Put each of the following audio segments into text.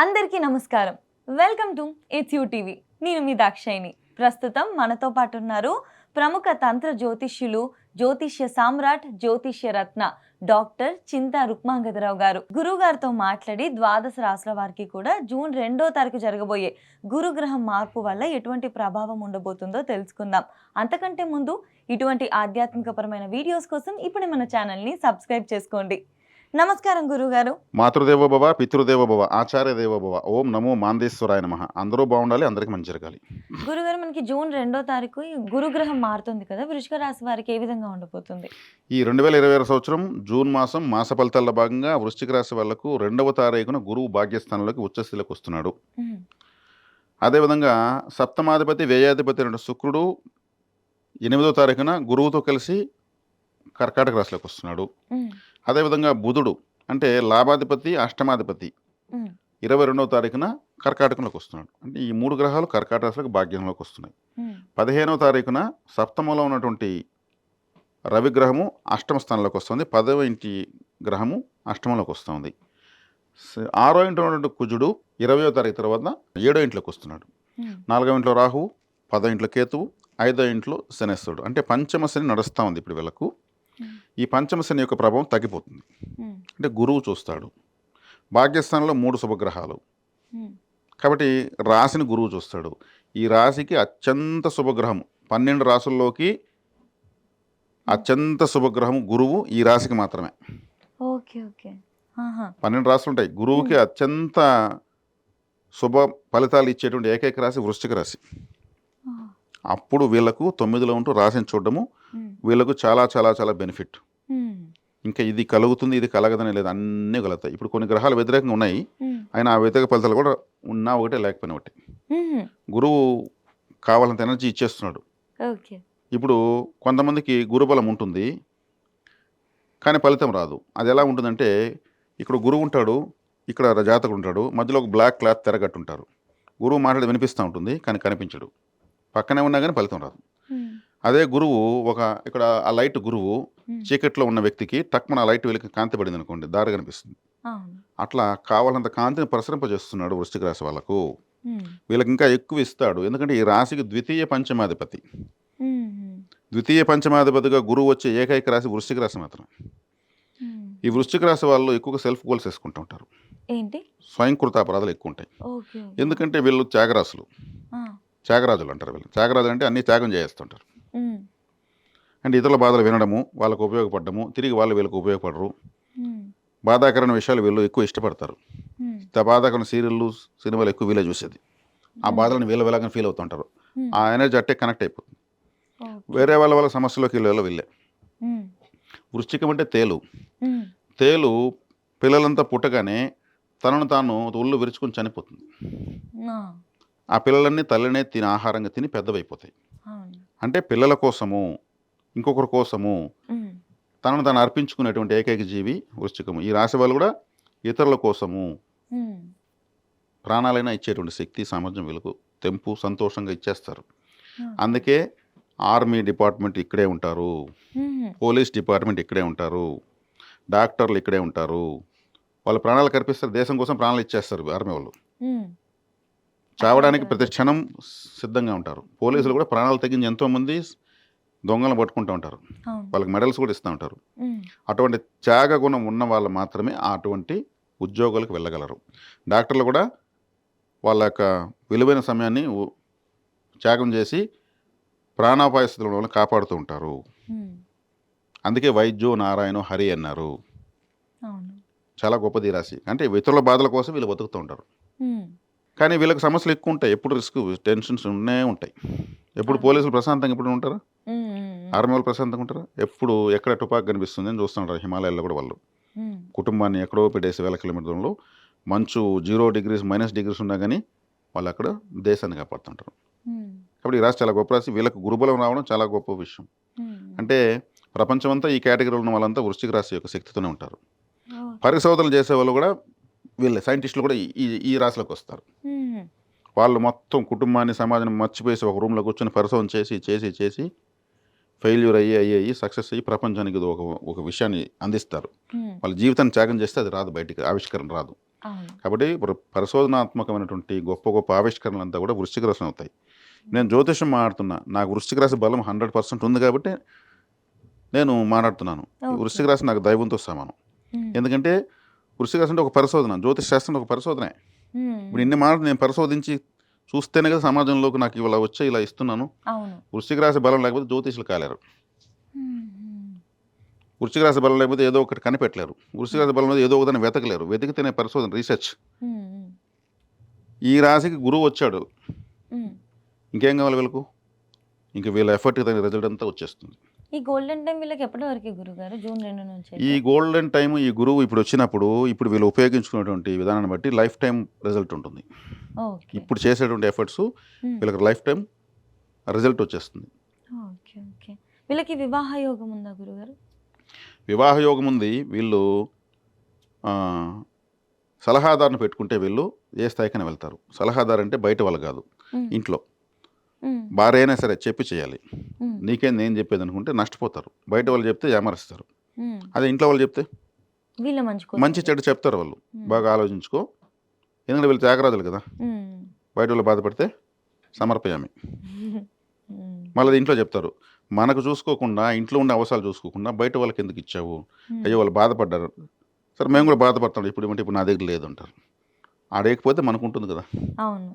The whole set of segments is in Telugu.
అందరికీ నమస్కారం. Welcome to it's you TV. నేను మీ దాక్షాయిని. ప్రస్తుతం మనతో పాటు ఉన్నారు ప్రముఖ తంత్ర జ్యోతిష్యులు, జ్యోతిష్య సామ్రాట్, జ్యోతిష్య రత్న డాక్టర్ చింతా రుక్మాంగదరావు గారు. గురువు గారితో మాట్లాడి ద్వాదశ రాశుల వారికి కూడా జూన్ 2వ తారీఖు జరగబోయే గురుగ్రహం మార్పు వల్ల ఎటువంటి ప్రభావం ఉండబోతుందో తెలుసుకుందాం. అంతకంటే ముందు ఇటువంటి ఆధ్యాత్మికపరమైన వీడియోస్ కోసం ఇప్పుడు మన ఛానల్ని సబ్స్క్రైబ్ చేసుకోండి. నమస్కారం గురుగారు. మాతృదేవో భవ, పితృదేవో భవ, ఆచార్య దేవో భవ. ఓం నమో మాందేశ్వరాయ నమః. అందరూ బాగుండాలి, అందరికి మంచి జరగాలి. గురుగారు, మనకి జూన్ 2వ తారీఖు ఈ గురుగ్రహం మారుతుంది కదా, వృశ్చిక రాశి వారికి ఏ విధంగా ఉండబోతుంది? ఈ 2026 సంవత్సరం జూన్ మాసం మాస ఫలితాల్లో భాగంగా వృశ్చిక రాశి వాళ్లకు 2వ తారీఖున గురువు భాగ్యస్థానంలోకి ఉచ్చస్థితిలోకి వస్తున్నాడు. అదేవిధంగా సప్తమాధిపతి వ్యయాధిపతి అయిన శుక్రుడు 8వ తారీఖున గురువుతో కలిసి కర్కాటక రాశిలోకి వస్తున్నాడు. అదేవిధంగా బుధుడు అంటే లాభాధిపతి అష్టమాధిపతి 22వ తారీఖున కర్కాటకంలోకి వస్తున్నాడు. అంటే ఈ 3 గ్రహాలు కర్కాటక రాశిలోకి భాగ్యంలోకి వస్తున్నాయి. 15వ తారీఖున సప్తమంలో ఉన్నటువంటి రవిగ్రహము అష్టమ స్థానంలోకి వస్తుంది. 10వ ఇంటి గ్రహము అష్టమంలోకి వస్తుంది. 6వ ఇంట్లో ఉన్నటువంటి కుజుడు 20వ తారీఖు తర్వాత 7వ ఇంట్లోకి వస్తున్నాడు. 4వ ఇంట్లో రాహువు, 10వ ఇంట్లో కేతువు, 5వ ఇంట్లో శనేశ్వరుడు. అంటే పంచమ శని నడుస్తూ ఉంది ఇప్పుడు వీళ్ళకు. ఈ పంచమ శని యొక్క ప్రభావం తగ్గిపోతుంది. అంటే గురువు చూస్తాడు. భాగ్యస్థానంలో 3 శుభగ్రహాలు కాబట్టి రాశిని గురువు చూస్తాడు. ఈ రాశికి అత్యంత శుభగ్రహం 12 రాశుల్లోకి అత్యంత శుభగ్రహం గురువు ఈ రాశికి మాత్రమే. 12 రాశులు ఉంటాయి. గురువుకి అత్యంత శుభ ఫలితాలు ఇచ్చేటువంటి ఏకైక రాశి వృశ్చిక రాశి. అప్పుడు వీళ్ళకు 9లో ఉంటూ రాశిని చూడడము వీళ్ళకు చాలా చాలా చాలా బెనిఫిట్. ఇంకా ఇది కలుగుతుంది, ఇది కలగదని లేదు, అన్నీ కలుగుతాయి. ఇప్పుడు కొన్ని గ్రహాలు వ్యతిరేకంగా ఉన్నాయి, ఆయన ఆ వ్యతిరేక ఫలితాలు కూడా ఉన్నా ఒకటే లేకపోయినా ఒకటి. గురువు కావాలంత ఎనర్జీ ఇచ్చేస్తున్నాడు. ఇప్పుడు కొంతమందికి గురుబలం ఉంటుంది కానీ ఫలితం రాదు. అది ఎలా ఉంటుందంటే, ఇక్కడ గురువు ఉంటాడు, ఇక్కడ జాతకుడు ఉంటాడు, మధ్యలో ఒక బ్లాక్ క్లాత్ తెరగట్టుంటారు. గురువు మాట్లాడి వినిపిస్తూ ఉంటుంది కానీ కనిపించడు, పక్కనే ఉన్నా కానీ ఫలితం రాదు. అదే గురువు ఇక్కడ ఆ లైట్ గురువు చీకట్లో ఉన్న వ్యక్తికి టక్మన ఆ లైట్ వీళ్ళకి కాంతి పడింది అనుకోండి, దారి కనిపిస్తుంది. అట్లా కావాలంత కాంతిని ప్రసరింపజేస్తున్నాడు వృశ్చిక రాశి వాళ్ళకు. వీళ్ళకి ఇంకా ఎక్కువ ఇస్తాడు, ఎందుకంటే ఈ రాశికి ద్వితీయ పంచమాధిపతి. ద్వితీయ పంచమాధిపతిగా గురువు వచ్చే ఏకైక రాశి వృశ్చిక రాశి మాత్రం. ఈ వృశ్చిక రాశి వాళ్ళు ఎక్కువగా సెల్ఫ్ గోల్స్ వేసుకుంటూ ఉంటారు. స్వయంకృత అపరాధాలు ఎక్కువ ఉంటాయి. ఎందుకంటే వీళ్ళు త్యాగరాశులు, త్యాగరాజులు అంటారు వీళ్ళు. త్యాగరాజులు అంటే అన్ని త్యాగం చేస్తుంటారు. అంటే ఇతరుల బాధలు వినడము, వాళ్ళకు ఉపయోగపడము, తిరిగి వాళ్ళు వీళ్ళకి ఉపయోగపడరు. బాధాకరమైన విషయాలు వీళ్ళు ఎక్కువ ఇష్టపడతారు. బాధాకరమైన సీరియళ్ళు సినిమాలు ఎక్కువ వీళ్ళే చూసేది. ఆ బాధలను వీళ్ళ వెళ్ళగానే ఫీల్ అవుతుంటారు. ఆ ఎనర్జీ అట్టే కనెక్ట్ అయిపోతుంది. వేరే వాళ్ళ సమస్యలోకి వీళ్ళే. వృశ్చికం అంటే తేలు. తేలు పిల్లలంతా పుట్టగానే తనను తాను ఒళ్ళు విరుచుకొని చనిపోతుంది. ఆ పిల్లలన్నీ తల్లినే తిని ఆహారంగా తిని పెద్దవైపోతాయి. అంటే పిల్లల కోసము, ఇంకొకరి కోసము తనను తాను అర్పించుకునేటువంటి ఏకైక జీవి వృశ్చికము. ఈ రాశి వాళ్ళు కూడా ఇతరుల కోసము ప్రాణాలైనా ఇచ్చేటువంటి శక్తి సామర్థ్యం వీళ్ళకు తెంపు సంతోషంగా ఇచ్చేస్తారు. అందుకే ఆర్మీ డిపార్ట్మెంట్ ఇక్కడే ఉంటారు, పోలీస్ డిపార్ట్మెంట్ ఇక్కడే ఉంటారు, డాక్టర్లు ఇక్కడే ఉంటారు. వాళ్ళు ప్రాణాలు కల్పిస్తారు, దేశం కోసం ప్రాణాలు ఇచ్చేస్తారు. ఆర్మీ వాళ్ళు చావడానికి ప్రతి క్షణం సిద్ధంగా ఉంటారు. పోలీసులు కూడా ప్రాణాలు తెగించి ఎంతోమంది దొంగలను పట్టుకుంటూ ఉంటారు, వాళ్ళకి మెడల్స్ కూడా ఇస్తూ ఉంటారు. అటువంటి త్యాగ గుణం ఉన్న వాళ్ళు మాత్రమే అటువంటి ఉద్యోగాలకు వెళ్ళగలరు. డాక్టర్లు కూడా వాళ్ళ యొక్క విలువైన సమయాన్ని త్యాగం చేసి ప్రాణాపాయ స్థితులను కాపాడుతూ ఉంటారు. అందుకే వైద్యో నారాయణో హరి అన్నారు. చాలా గొప్పది రాశి. అంటే ఇతరుల బాధల కోసం వీళ్ళు బతుకుతూ ఉంటారు. కానీ వీళ్ళకి సమస్యలు ఎక్కువ ఉంటాయి. ఎప్పుడు రిస్క్, టెన్షన్స్ ఉన్నే ఉంటాయి. ఎప్పుడు పోలీసులు ప్రశాంతంగా ఎప్పుడు ఉంటారా? ఆర్మీ వాళ్ళు ప్రశాంతంగా ఉంటారా? ఎప్పుడు ఎక్కడ టుపాక్ కనిపిస్తుంది అని చూస్తుంటారు. హిమాలయాల్లో కూడా వాళ్ళు కుటుంబాన్ని ఎక్కడో పెట్టేసి 1000 కిలోమీటర్లో మంచు 0 degrees -degrees ఉన్నా కానీ వాళ్ళు అక్కడ దేశాన్ని కాపాడుతుంటారు. కాబట్టి ఈ రాశి చాలా గొప్ప రాశి. వీళ్ళకి గురుబలం రావడం చాలా గొప్ప విషయం. అంటే ప్రపంచమంతా ఈ కేటగిరీలో ఉన్న వాళ్ళంతా వృశ్చిక రాశి యొక్క శక్తితోనే ఉంటారు. పరిశోధనలు చేసే వాళ్ళు కూడా వీళ్ళే, సైంటిస్టులు కూడా ఈ రాశిలోకి వస్తారు. వాళ్ళు మొత్తం కుటుంబాన్ని సమాజాన్ని మర్చిపోయేసి ఒక రూమ్లో కూర్చొని పరిశోధన చేసి ఫెయిల్యూర్ అయ్యి సక్సెస్ అయ్యి ప్రపంచానికి ఒక విషయాన్ని అందిస్తారు. వాళ్ళ జీవితాన్ని త్యాగం చేస్తే అది రాదు, బయటికి ఆవిష్కరణ రాదు. అవును. కాబట్టి పరిశోధనాత్మకమైనటువంటి గొప్ప గొప్ప ఆవిష్కరణలు అంతా కూడా వృశ్చిక రాశి అవుతాయి. నేను జ్యోతిషం మాట్లాడుతున్నా, నాకు వృశ్చిక రాశి బలం 100% ఉంది కాబట్టి నేను మాట్లాడుతున్నాను. ఈ ఓకే. వృశ్చిక రాశి నాకు దైవంతో సమానం. హ్మ్. ఎందుకంటే వృశ్చిక రాశి అంటే ఒక పరిశోధన, జ్యోతిష్ శాస్త్రం ఒక పరిశోధనే. హ్మ్. ఇప్పుడు ఇన్ని మాటలు నేను పరిశోధించి చూస్తేనే కదా సమాజంలోకి నాకు ఇలా వచ్చే ఇలా ఇస్తున్నాను. అవును. వృశ్చిక రాశి బలం లేకపోతే జ్యోతిషులు కాలేరు. హ్మ్. హ్మ్. వృశ్చిక రాశి బలం లేకపోతే ఏదో ఒకటి కనిపెట్టలేరు. వృశ్చిక రాశి బలం మీద ఏదో ఒకదాన్ని వెతకలేరు. వెతికితేనే పరిశోధన, రీసెర్చ్. హ్మ్. హ్మ్. ఈ రాశికి గురువు వచ్చాడు, హ్మ్. ఇంకేం కావాలి వీళ్ళకు? ఇంక వీళ్ళ ఎఫర్ట్కి తగిన రిజల్ట్ అంతా వచ్చేస్తుంది. ఈ గోల్డెన్ టైమ్ వీళ్ళకి ఎప్పటి వరకే గురుగారు? జూన్ 2 నుంచి ఈ అయితే? గోల్డెన్ టైమ్, ఈ గురువు ఇప్పుడు వచ్చినప్పుడు, ఇప్పుడు వీళ్ళు ఉపయోగించుకునేటువంటి విధానాన్ని బట్టి లైఫ్ టైం రిజల్ట్ ఉంటుంది. ఓకే. ఇప్పుడు చేసేటువంటి ఎఫర్ట్స్ హ్మ్. వీళ్ళకి లైఫ్ టైం రిజల్ట్ వచ్చేస్తుంది. ఓకే. ఓకే. వీళ్ళకి వివాహ యోగం ఉందా గురుగారు? వివాహ యోగం ఉంది. వీళ్ళు ఆ, సలహాదారుని పెట్టుకుంటే వీళ్ళు ఏ స్థాయికైనా వెళ్తారు. సలహాదారు అంటే బయట వాళ్ళు కాదు, హ్మ్. ఇంట్లో హ్మ్. భార్య అయినా సరే చెప్పి చేయాలి. హ్మ్. నీకేం నేను చెప్పేది అనుకుంటే నష్టపోతారు. బయట వాళ్ళు చెప్తే ఏమరుస్తారు. హ్మ్. అదే ఇంట్లో వాళ్ళు చెప్తే వీళ్ళ మంచి కోసం మంచి చెడు చెప్తారు వాళ్ళు. హ్మ్. బాగా ఆలోచించుకో, ఎందుకంటే వీళ్ళు త్యాగరాజులు కదా. హ్మ్. బయట వాళ్ళు బాధపడితే సమర్పయామి. హ్మ్. మళ్ళీ అది ఇంట్లో చెప్తారు. మనకు చూసుకోకుండా, ఇంట్లో ఉండే అవసరాలు చూసుకోకుండా బయట వాళ్ళకి ఎందుకు ఇచ్చావు? హ్మ్. అయ్యో వాళ్ళు బాధపడ్డారు. సరే మేము కూడా బాధపడతాం, ఇప్పుడు ఏమంటే ఇప్పుడు నా దగ్గర లేదు అంటారు. ఆడేయకపోతే మనకు ఉంటుంది కదా. అవును.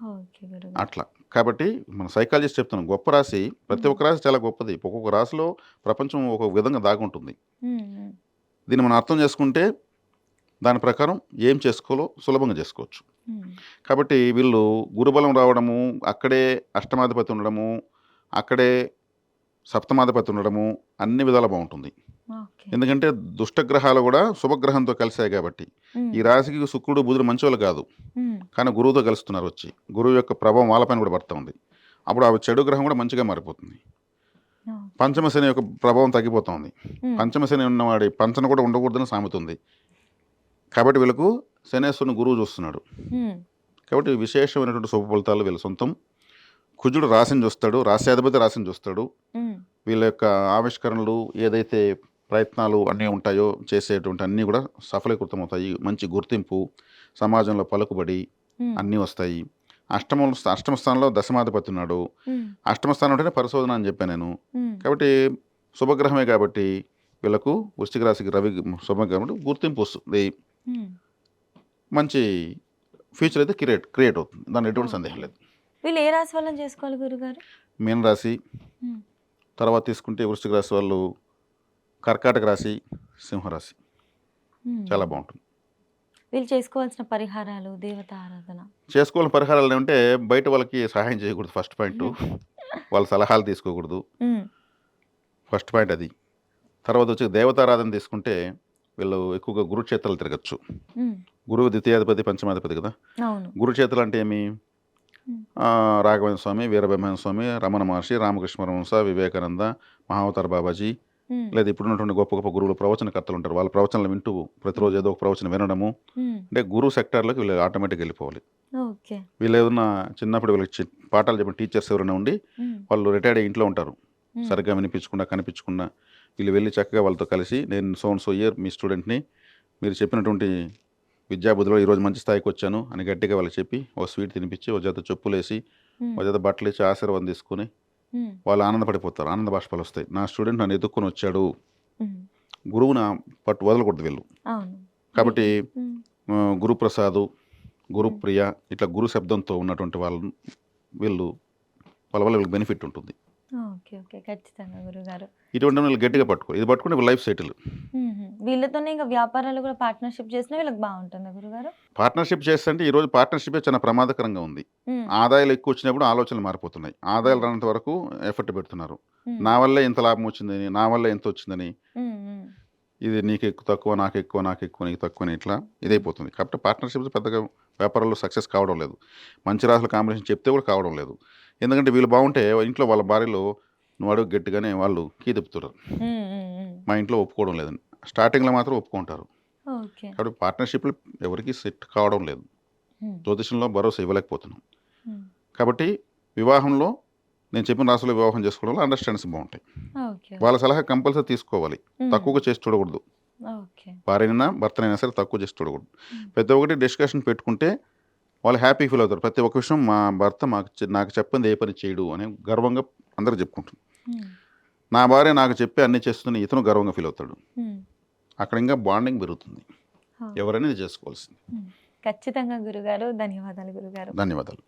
ఓకే గురుగారు. అట్లా. కాబట్టి మన సైకాలజిస్ట్ చెప్తున్నాం, గొప్ప రాశి ప్రతి ఒక్క రాశి చాలా గొప్పది. ఒక్కొక్క రాశిలో ప్రపంచం ఒక విధంగా దాగుంటుంది. హ్మ్. హ్మ్. దీన్ని మనం అర్థం చేసుకుంటే దాని ప్రకారం ఏం చేసుకోవాలో సులభంగా చేసుకోవచ్చు. హ్మ్. కాబట్టి వీళ్ళు గురుబలం రావడము, అక్కడే అష్టమాధిపతి ఉండడము, అక్కడే సప్తమాధిపతి ఉండడము అన్ని విధాలా బాగుంటుంది. ఓకే. ఎందుకంటే దుష్టగ్రహాలు కూడా శుభగ్రహంతో కలిసాయి కాబట్టి. హ్మ్. ఈ రాశికి శుక్రుడు బుధుడు మంచివాళ్ళు కాదు, హ్మ్. కానీ గురువుతో కలుస్తున్నారు వచ్చి. గురువు యొక్క ప్రభావం వాళ్ళపైన కూడా పడుతూ ఉంది. అప్పుడు ఆ చెడు గ్రహం కూడా మంచిగా మారిపోతుంది. ఓకే. పంచమ శని యొక్క ప్రభావం తగ్గిపోతుంది. హ్మ్. పంచమ శని ఉన్నవాడి పంచన కూడా ఉండకూడదని సామెత ఉంది. కాబట్టి వీళ్ళకు శనేశ్వరుని గురువు చూస్తున్నాడు. హ్మ్. కాబట్టి విశేషమైనటువంటి శుభ ఫలితాలు వీళ్ళ సొంతం. కుజుడు రాశిని చూస్తాడు, రాశ్యాధిపతి రాశిని చూస్తాడు. హ్మ్. వీళ్ళ యొక్క ఆవిష్కరణలు ఏదైతే ప్రయత్నాలు అన్నీ ఉంటాయో చేసేటువంటి అన్నీ కూడా సఫలీకృతమవుతాయి. మంచి గుర్తింపు, సమాజంలో పలుకుబడి హ్మ్. అన్నీ వస్తాయి. అష్టమ స్థానంలో దశమాధిపతి ఉన్నాడు. హ్మ్. అష్టమ స్థానం అంటేనే పరిశోధన అని చెప్పాను నేను. హ్మ్. కాబట్టి శుభగ్రహమే కాబట్టి వీళ్ళకు వృశ్చిక రాశికి రవి శుభగ్రహం అంటే గుర్తింపు వస్తుంది. హ్మ్. మంచి ఫ్యూచర్ అయితే క్రియేట్ అవుతుంది. దాని ఎటువంటి ఓకే. సందేహం లేదు. వీళ్ళు ఏ రాశి వాళ్ళని చేసుకోవాలి గురుగారు? మీనరాశి, హ్మ్. తర్వాత తీసుకుంటే వృశ్చిక రాశి వాళ్ళు కర్కాటక రాశి, సింహరాశి హ్మ్. చాలా బాగుంటుంది. వీళ్ళు చేసుకోవాల్సిన పరిహారాలు, దేవత ఆరాధన. చేసుకోవాలని పరిహారాలు ఏమంటే బయట వాళ్ళకి సహాయం చేయకూడదు ఫస్ట్ పాయింట్. వాళ్ళ సలహాలు తీసుకోకూడదు హ్మ్. ఫస్ట్ పాయింట్ అది. తర్వాత వచ్చి దేవతారాధన తీసుకుంటే వీళ్ళు ఎక్కువగా గురుక్షేత్రాలు తిరగచ్చు. హ్మ్. గురువు ద్వితీయాధిపతి పంచమాధిపతి కదా. అవును. గురుక్షేత్రాలు అంటే ఏమి? హ్మ్. రాఘవేంద్ర స్వామి, వీరబ్రహ్మేంద్ర స్వామి, రమణ మహర్షి, రామకృష్ణ పరమహంస, వివేకానంద, మహావతార్ బాబాజీ, హ్మ్. లేదా ఇప్పుడున్నటువంటి గొప్ప గొప్ప గురువులు ప్రవచనకర్తలు ఉంటారు. వాళ్ళ ప్రవచనాలు వింటూ ప్రతిరోజు ఏదో ఒక ప్రవచనం వినడము. హ్మ్. అంటే గురువు సెక్టార్లోకి వీళ్ళు ఆటోమేటిక్గా వెళ్ళిపోవాలి. ఓకే. వీళ్ళు ఏదన్నా చిన్నప్పుడు వీళ్ళకి పాఠాలు చెప్పిన టీచర్స్ ఎవరైనా ఉండి హ్మ్. వాళ్ళు రిటైర్డ్ అయ్యి ఇంట్లో ఉంటారు. హ్మ్. సరిగ్గా వినిపించకుండా కనిపించకుండా వీళ్ళు వెళ్ళి చక్కగా వాళ్ళతో కలిసి, నేను సో అండ్ సో ఇయర్ మీ స్టూడెంట్ని, మీరు చెప్పినటువంటి విద్యాబుద్ధిలో ఈరోజు మంచి స్థాయికి వచ్చాను అని గట్టిగా వాళ్ళకి చెప్పి ఒక స్వీట్ తినిపించి, ఒక జత చెప్పులేసి, హ్మ్. ఒక జత బట్టలు ఇచ్చి ఆశీర్వాదం తీసుకొని హ్మ్. వాళ్ళు ఆనందపడిపోతారు. ఆనంద బాష్పాలు వస్తాయి. నా స్టూడెంట్ నన్ను ఎదుక్కొని వచ్చాడు. హ్మ్. గురువున పట్టు వదలకూడదు వీళ్ళు. అవును. కాబట్టి హ్మ్. గురుప్రసాదు, హ్మ్. గురుప్రియ ఇట్లా గురు శబ్దంతో ఉన్నటువంటి వాళ్ళని వాళ్ళ వల్ల వీళ్ళకి బెనిఫిట్ ఉంటుంది. ఓకే. ఓకే. ఖచ్చితంగా గురుగారు. ఇటువంటి వీళ్ళు గట్టిగా పట్టుకో, ఇది పట్టుకుంటే వీళ్ళ లైఫ్ సెటిల్. హుహు. వీళ్ళతోనే ఇంక వ్యాపారాలు కూడా పార్ట్నర్‌షిప్ చేసినా వీళ్ళకి బావుంటుందా గురుగారు? పార్ట్నర్షిప్ చేస్తే ఈరోజు పార్ట్నర్షిపే చాలా ప్రమాదకరంగా ఉంది. హ్మ్. ఆదాయాలు ఎక్కువ వచ్చినప్పుడు ఆలోచనలు మారిపోతున్నాయి. ఆదాయాలు హ్మ్. రానంత వరకు ఎఫర్ట్ పెడుతున్నారు. హ్మ్. నా వల్లే ఇంత లాభం వచ్చిందని, నా వల్లే ఎంత వచ్చిందని, హ్మ్. హ్మ్. ఇది నీకు ఎక్కువ తక్కువ, నాకు ఎక్కువ, నాకు ఎక్కువ, నీకు తక్కువ అని ఇట్లా హ్మ్. ఇదైపోతుంది. కాబట్టి పార్ట్నర్షిప్స్ పెద్దగా వ్యాపారాల్లో సక్సెస్ కావడం లేదు. మంచి రాసుల కాంబినేషన్ చెప్తే కూడా కావడం లేదు. ఎందుకంటే వీళ్ళు బాగుంటే ఇంట్లో వాళ్ళ భార్యలు నువ్వు అడుగు గట్టిగానే వాళ్ళు కీ తిప్పుతున్నారు. హ్మ్. హ్మ్. హ్మ్. మా ఇంట్లో ఒప్పుకోవడం లేదని. స్టార్టింగ్లో మాత్రం ఒప్పుకుంటారు. ఓకే. కాబట్టి పార్ట్నర్షిప్లు ఎవరికి సెట్ కావడం లేదు. హ్మ్. జ్యోతిషంలో భరోసా ఇవ్వలేకపోతున్నాం. హ్మ్. కాబట్టి వివాహంలో నేను చెప్పిన రాశిలో వివాహం చేసుకోవడంలో అండర్స్టాండింగ్స్ బాగుంటాయి. ఓకే. వాళ్ళ సలహా కంపల్సరీ తీసుకోవాలి. హ్మ్. తక్కువగా చేసి చూడకూడదు. ఓకే. భార్యనైనా భర్తనైనా సరే తక్కువ చేసి చూడకూడదు. Hmm. ప్రతి ఒక్కటి డిస్కషన్ పెట్టుకుంటే వాళ్ళు హ్యాపీ ఫీల్ అవుతారు. ప్రతి ఒక్క విషయం మా భర్త నాకు చెప్పింది ఏ పని చేయడు అని గర్వంగా అందరూ చెప్పుకుంటారు. Hmm. నా భార్య నాకు చెప్పి అన్ని చేస్తుంది, ఇతను గర్వంగా ఫీల్ అవుతాడు. Hmm. అక్కడ ఇంకా బాండింగ్ పెరుగుతుంది. Oh. ఎవరైనా ఇది చేసుకోవాల్సింది. ఖచ్చితంగా గురుగారు. ధన్యవాదాలు గురుగారు. ధన్యవాదాలు.